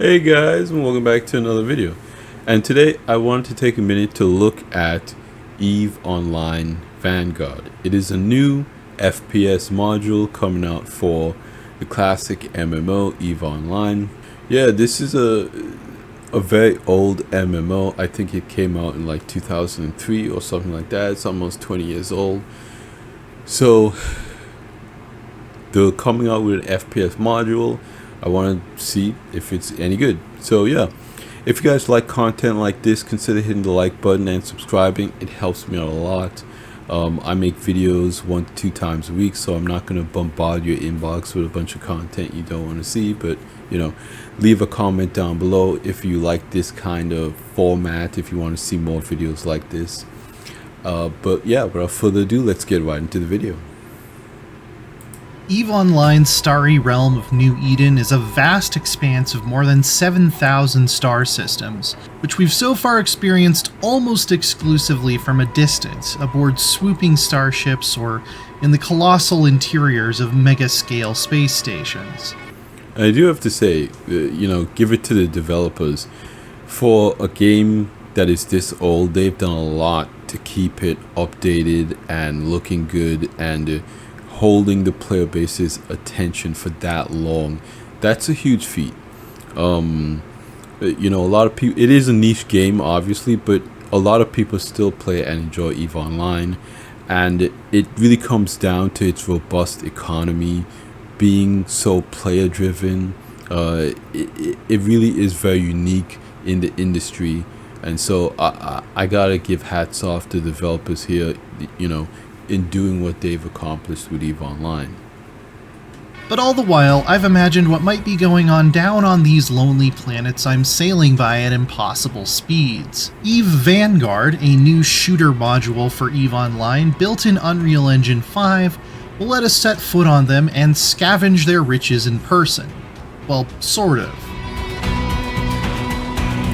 Hey guys, and welcome back to another video. And today I wanted to take a minute to look at EVE Online Vanguard. It is a new FPS module coming out for the classic MMO EVE Online. Yeah, this is a very old MMO. I think it came out in like 2003 or something like that. It's almost 20 years old. So they're coming out with an FPS module. I want to see if it's any good. So yeah, if you guys like content like this, consider hitting the like button and subscribing. It helps me out a lot. I make videos 1 to 2 times a week, so I'm not going to bombard your inbox with a bunch of content you don't want to see, but you know, leave a comment down below if you like this kind of format, if you want to see more videos like this. But yeah, without further ado, let's get right into the video. EVE Online's starry realm of New Eden is a vast expanse of more than 7,000 star systems, which we've so far experienced almost exclusively from a distance, aboard swooping starships or in the colossal interiors of mega-scale space stations. I do have to say, you know, give it to the developers. For a game that is this old, they've done a lot to keep it updated and looking good and holding the player base's attention for that long. That's a huge feat. You know, a lot of people, it is a niche game obviously, but a lot of people still play and enjoy EVE Online, and it really comes down to its robust economy being so player driven. It really is very unique in the industry, and so I gotta give hats off to developers here, you know, in doing what they've accomplished with EVE Online. But all the while, I've imagined what might be going on down on these lonely planets I'm sailing by at impossible speeds. EVE Vanguard, a new shooter module for EVE Online built in Unreal Engine 5, will let us set foot on them and scavenge their riches in person. Well, sort of.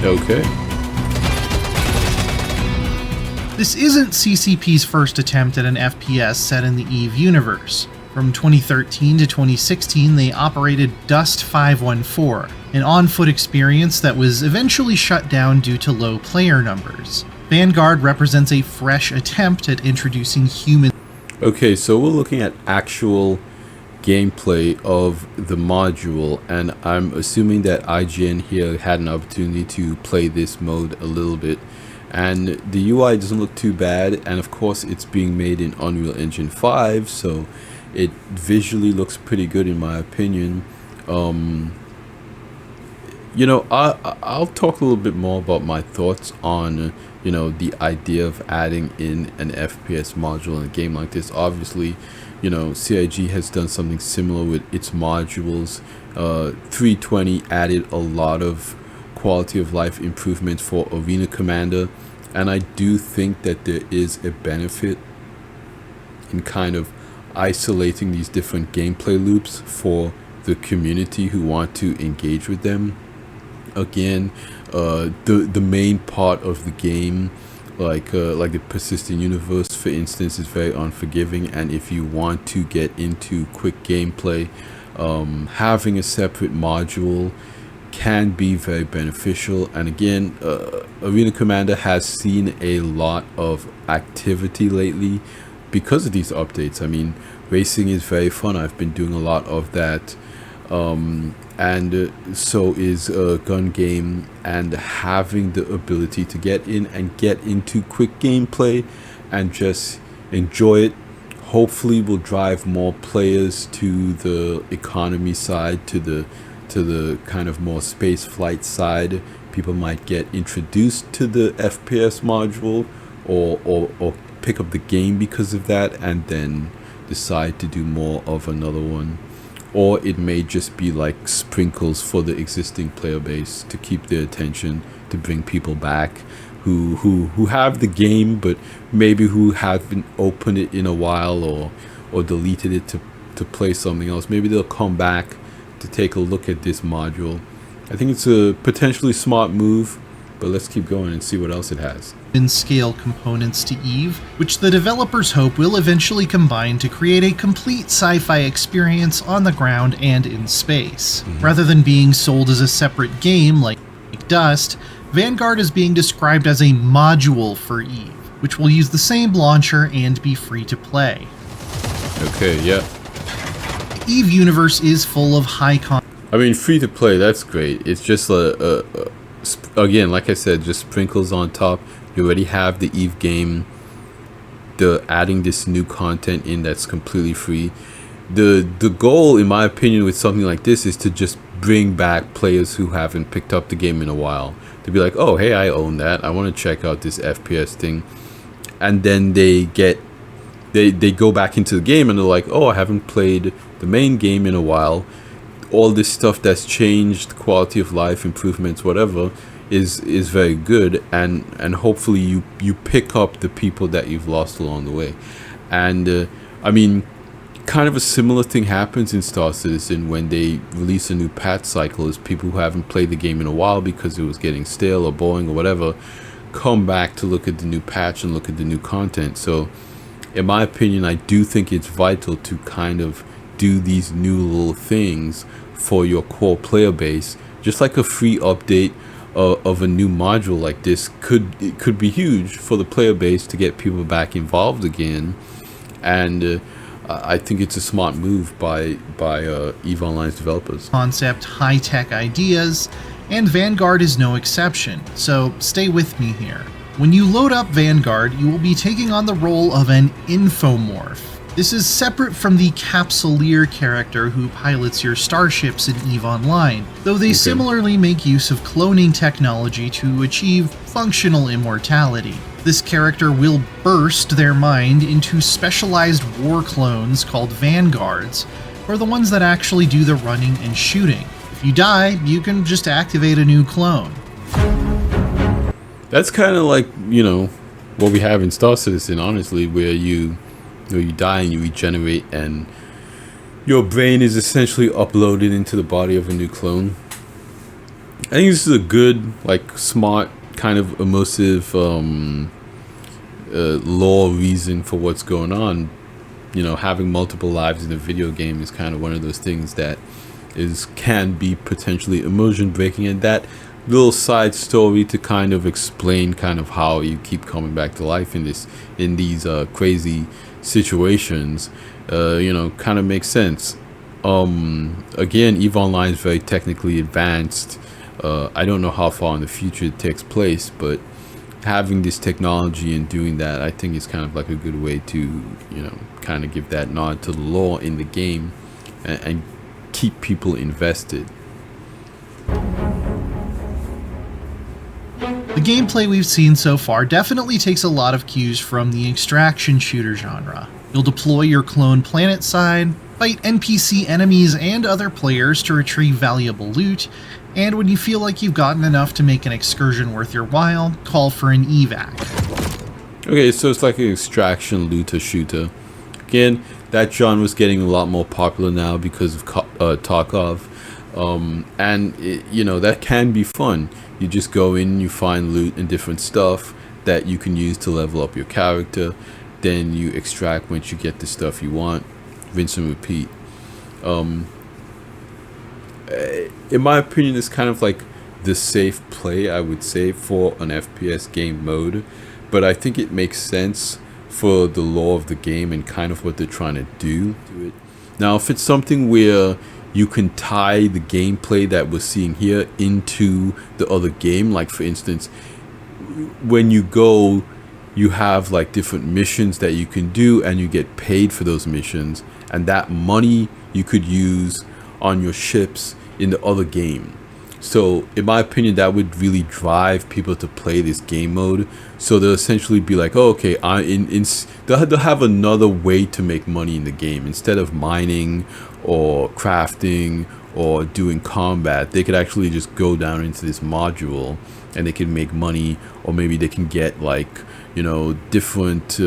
Okay. This isn't CCP's first attempt at an FPS set in the EVE universe. From 2013 to 2016, they operated Dust 514, an on-foot experience that was eventually shut down due to low player numbers. Vanguard represents a fresh attempt at introducing human. Okay, so we're looking at actual gameplay of the module, and I'm assuming that IGN here had an opportunity to play this mode a little bit. And the UI doesn't look too bad, and of course it's being made in Unreal Engine 5, so it visually looks pretty good in my opinion. You know, I'll talk a little bit more about my thoughts on, you know, the idea of adding in an FPS module in a game like this. Obviously, you know, CIG has done something similar with its modules. 320 added a lot of quality of life improvements for Arena Commander, and I do think that there is a benefit in kind of isolating these different gameplay loops for the community who want to engage with them. Again, the main part of the game, like the persistent universe for instance, is very unforgiving, and if you want to get into quick gameplay, having a separate module can be very beneficial. And again, Arena Commander has seen a lot of activity lately because of these updates. I mean, racing is very fun. I've been doing a lot of that, and so is gun game, and having the ability to get in and get into quick gameplay and just enjoy it hopefully will drive more players to the economy side, to the kind of more space flight side. People might get introduced to the FPS module or pick up the game because of that, and then decide to do more of another one. Or it may just be like sprinkles for the existing player base to keep their attention, to bring people back who have the game but maybe who haven't opened it in a while or deleted it to play something else. Maybe they'll come back to take a look at this module. I think it's a potentially smart move but let's keep going and see what else it has. In scale components to EVE, which the developers hope will eventually combine to create a complete sci-fi experience on the ground and in space. Rather than being sold as a separate game like Dust, Vanguard is being described as a module for EVE, which will use the same launcher and be free to play. Okay, yeah. The EVE universe is full of high I mean, free to play, that's great. It's just again, like I said, just sprinkles on top. You already have the EVE game. The adding this new content in that's completely free. The goal, in my opinion, with something like this is to just bring back players who haven't picked up the game in a while. To be like, oh, hey, I own that. I want to check out this FPS thing. And then they go back into the game and they're like, oh, I haven't played the main game in a while. All this stuff that's changed, quality of life improvements, whatever, is very good, and hopefully you pick up the people that you've lost along the way. And I mean, kind of a similar thing happens in Star Citizen when they release a new patch cycle. Is people who haven't played the game in a while because it was getting stale or boring or whatever come back to look at the new patch and look at the new content. So in my opinion, I do think it's vital to kind of do these new little things for your core player base. Just like a free update of a new module like this could be huge for the player base to get people back involved again. And I think it's a smart move by EVE Online's developers. Concept, high-tech ideas, and Vanguard is no exception, so stay with me here. When you load up Vanguard, you will be taking on the role of an infomorph. This is separate from the Capsuleer character who pilots your starships in EVE Online, though they similarly make use of cloning technology to achieve functional immortality. This character will burst their mind into specialized war clones called Vanguards, or the ones that actually do the running and shooting. If you die, you can just activate a new clone. That's kind of like, you know, what we have in Star Citizen, honestly, where you die and you regenerate, and your brain is essentially uploaded into the body of a new clone. I think this is a good, like, smart, kind of immersive lore reason for what's going on. You know, having multiple lives in a video game is kind of one of those things that can be potentially immersion breaking, and that little side story to kind of explain kind of how you keep coming back to life in these crazy situations, you know, kind of makes sense. Again, EVE Online is very technically advanced. I don't know how far in the future it takes place, but having this technology and doing that, I think is kind of like a good way to, you know, kind of give that nod to the lore in the game and keep people invested. The gameplay we've seen so far definitely takes a lot of cues from the extraction shooter genre. You'll deploy your clone planetside, fight NPC enemies and other players to retrieve valuable loot, and when you feel like you've gotten enough to make an excursion worth your while, call for an evac. Okay, so it's like an extraction looter shooter. Again, that genre is getting a lot more popular now because of Tarkov. And you know, that can be fun. You just go in, you find loot and different stuff that you can use to level up your character. Then you extract once you get the stuff you want. Rinse and repeat. In my opinion, it's kind of like the safe play, I would say, for an FPS game mode. But I think it makes sense for the lore of the game and kind of what they're trying to do to it. Now, if it's something where you can tie the gameplay that we're seeing here into the other game, like for instance, when you go, you have like different missions that you can do and you get paid for those missions, and that money you could use on your ships in the other game. So in my opinion, that would really drive people to play this game mode. So they'll essentially be like, oh, okay, they'll have another way to make money in the game. Instead of mining or crafting or doing combat, they could actually just go down into this module and they can make money, or maybe they can get, like, you know, different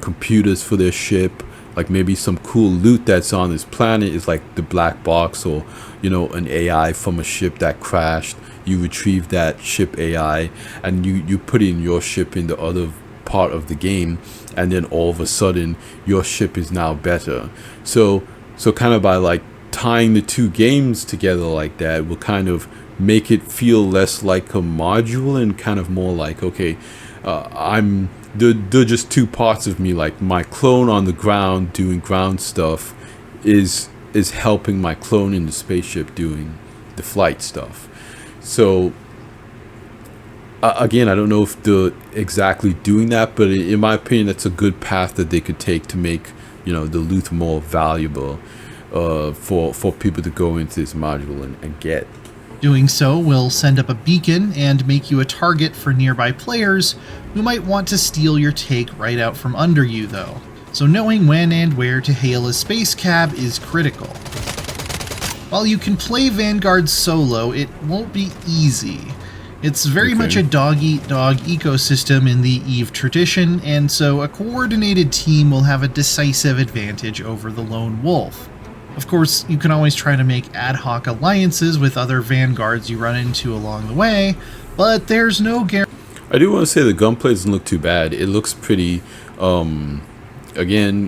computers for their ship, like maybe some cool loot that's on this planet is like the black box, or an AI from a ship that crashed. You retrieve that ship AI and you put in your ship in the other part of the game, and then all of a sudden your ship is now better. So kind of by like tying the two games together like that will kind of make it feel less like a module and kind of more like, okay, they're just two parts of me. Like my clone on the ground doing ground stuff is helping my clone in the spaceship doing the flight stuff. So again, I don't know if they're exactly doing that, but in my opinion, that's a good path that they could take to make the loot more valuable for people to go into this module and get. Doing so will send up a beacon and make you a target for nearby players who might want to steal your take right out from under you, though. So knowing when and where to hail a space cab is critical. While you can play Vanguard solo, it won't be easy. It's very much a dog-eat-dog ecosystem in the EVE tradition, and so a coordinated team will have a decisive advantage over the lone wolf. Of course, you can always try to make ad hoc alliances with other Vanguards you run into along the way, but there's no guarantee. I do want to say the gunplay doesn't look too bad. It looks pretty, again,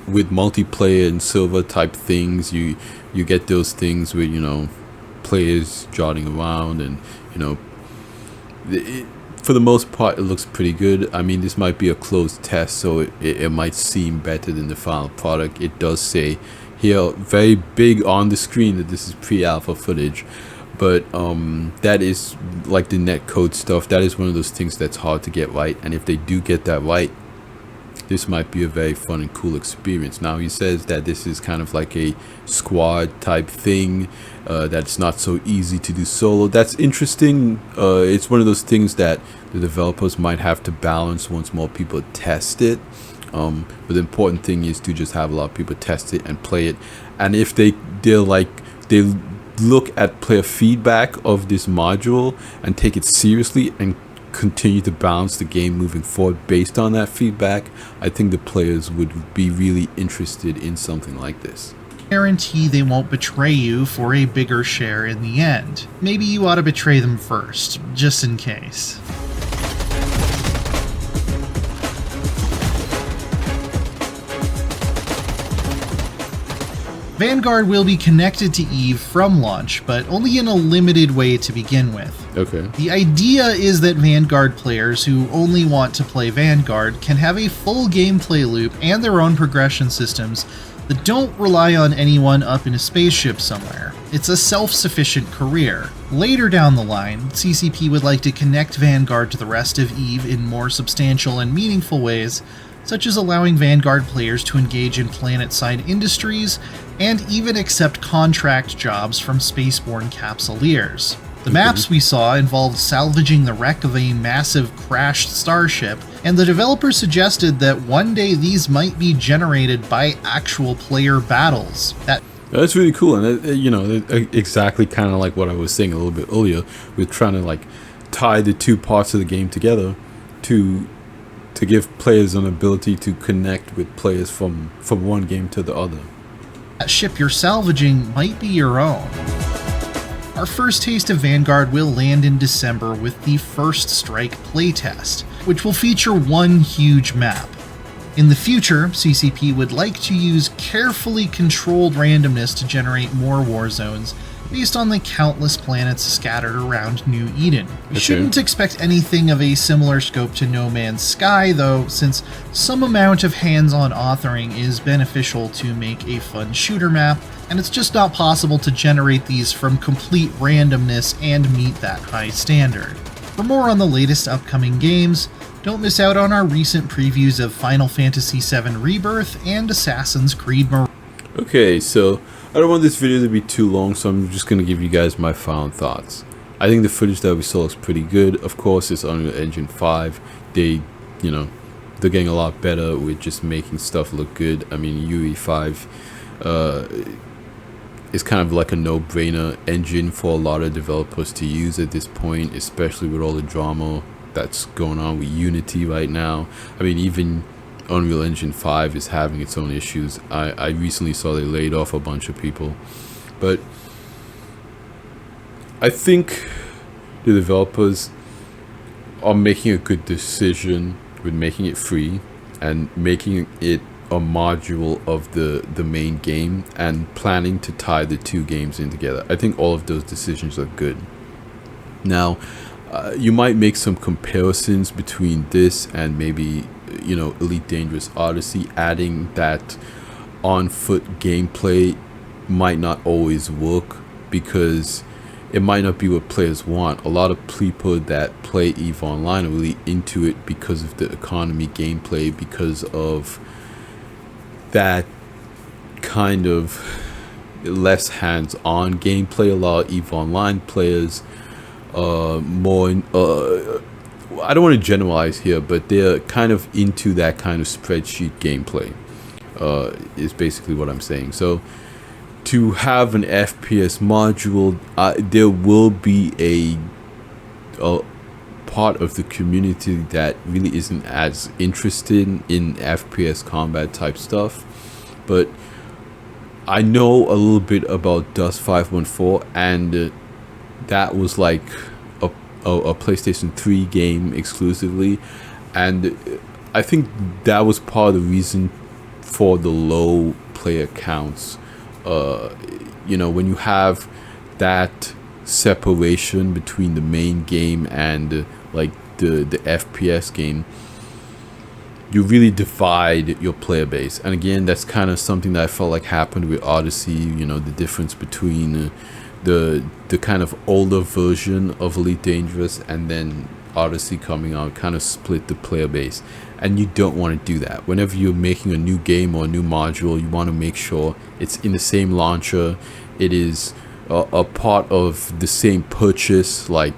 with multiplayer and silver type things, you get those things with, players jotting around, and, for the most part, it looks pretty good. I mean, this might be a closed test, so it might seem better than the final product. It does say here very big on the screen that this is pre-alpha footage, but that is like the netcode stuff. That is one of those things that's hard to get right, and if they do get that right, this might be a very fun and cool experience. Now, he says that this is kind of like a squad type thing, that's not so easy to do solo. That's interesting. It's one of those things that the developers might have to balance once more people test it. But the important thing is to just have a lot of people test it and play it, and if they look at player feedback of this module and take it seriously and continue to balance the game moving forward based on that feedback, I think the players would be really interested in something like this. Guarantee they won't betray you for a bigger share in the end. Maybe you ought to betray them first, just in case. Vanguard will be connected to EVE from launch, but only in a limited way to begin with. Okay. The idea is that Vanguard players who only want to play Vanguard can have a full gameplay loop and their own progression systems that don't rely on anyone up in a spaceship somewhere. It's a self-sufficient career. Later down the line, CCP would like to connect Vanguard to the rest of EVE in more substantial and meaningful ways, such as allowing Vanguard players to engage in planet-side industries and even accept contract jobs from spaceborne capsuleers. The maps we saw involved salvaging the wreck of a massive crashed starship, and the developers suggested that one day these might be generated by actual player battles. That's really cool, and exactly kind of like what I was saying a little bit earlier, with trying to like tie the two parts of the game together to give players an ability to connect with players from one game to the other. That ship you're salvaging might be your own. Our first taste of Vanguard will land in December with the First Strike playtest, which will feature one huge map. In the future, CCP would like to use carefully controlled randomness to generate more war zones based on the countless planets scattered around New Eden. We shouldn't expect anything of a similar scope to No Man's Sky, though, since some amount of hands-on authoring is beneficial to make a fun shooter map, and it's just not possible to generate these from complete randomness and meet that high standard. For more on the latest upcoming games, don't miss out on our recent previews of Final Fantasy VII Rebirth and Assassin's Creed Mirage. Okay, so I don't want this video to be too long, so I'm just going to give you guys my final thoughts. I think the footage that we saw looks pretty good. Of course, it's Unreal Engine 5. They're getting a lot better with just making stuff look good. I mean, UE5 is kind of like a no-brainer engine for a lot of developers to use at this point, especially with all the drama that's going on with Unity right now. I mean, even Unreal Engine 5 is having its own issues. I recently saw they laid off a bunch of people, but I think the developers are making a good decision with making it free and making it a module of the main game and planning to tie the two games in together. I think all of those decisions are good. Now, you might make some comparisons between this and maybe, you know, Elite Dangerous Odyssey. Adding that on foot gameplay might not always work because it might not be what players want. A lot of people that play EVE Online are really into it because of the economy gameplay, because of that kind of less hands-on gameplay. A lot of EVE Online players more I don't want to generalize here, but they're kind of into that kind of spreadsheet gameplay, is basically what I'm saying. So to have an FPS module, there will be a part of the community that really isn't as interested in FPS combat type stuff. But I know a little bit about Dust 514, and that was like a PlayStation 3 game exclusively, and I think that was part of the reason for the low player counts. You know, when you have that separation between the main game and like the FPS game, you really divide your player base. And again, that's kind of something that I felt like happened with Odyssey. You know, the difference between the kind of older version of Elite Dangerous and then Odyssey coming out kind of split the player base, and you don't want to do that. Whenever you're making a new game or a new module, you want to make sure it's in the same launcher, it is a part of the same purchase. Like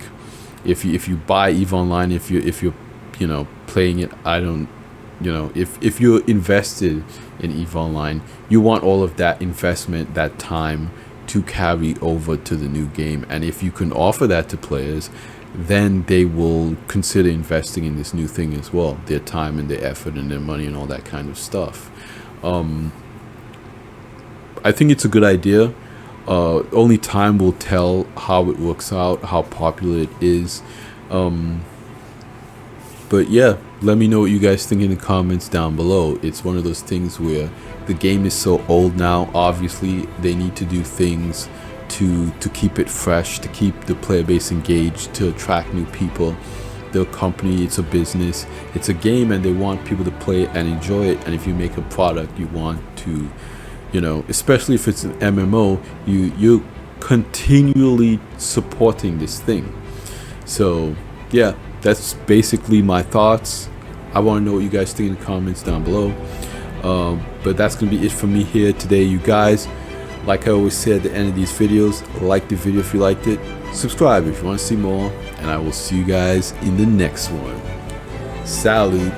if you buy EVE Online, if you're you know playing it, if you're invested in EVE Online, you want all of that investment, that time, to carry over to the new game. And if you can offer that to players, then they will consider investing in this new thing as well, their time and their effort and their money and all that kind of stuff. I think it's a good idea. Only time will tell how it works out, how popular it is. But yeah, let me know what you guys think in the comments down below. It's one of those things where the game is so old now. Obviously, they need to do things to keep it fresh, to keep the player base engaged, to attract new people. The company, it's a business, it's a game, and they want people to play it and enjoy it. And if you make a product, you want to, you know, especially if it's an MMO, you're continually supporting this thing. So yeah, that's basically my thoughts. I want to know what you guys think in the comments down below. But that's gonna be it for me here today, you guys. Like I always say at the end of these videos, like the video if you liked it, subscribe if you want to see more, and I will see you guys in the next one. Salute.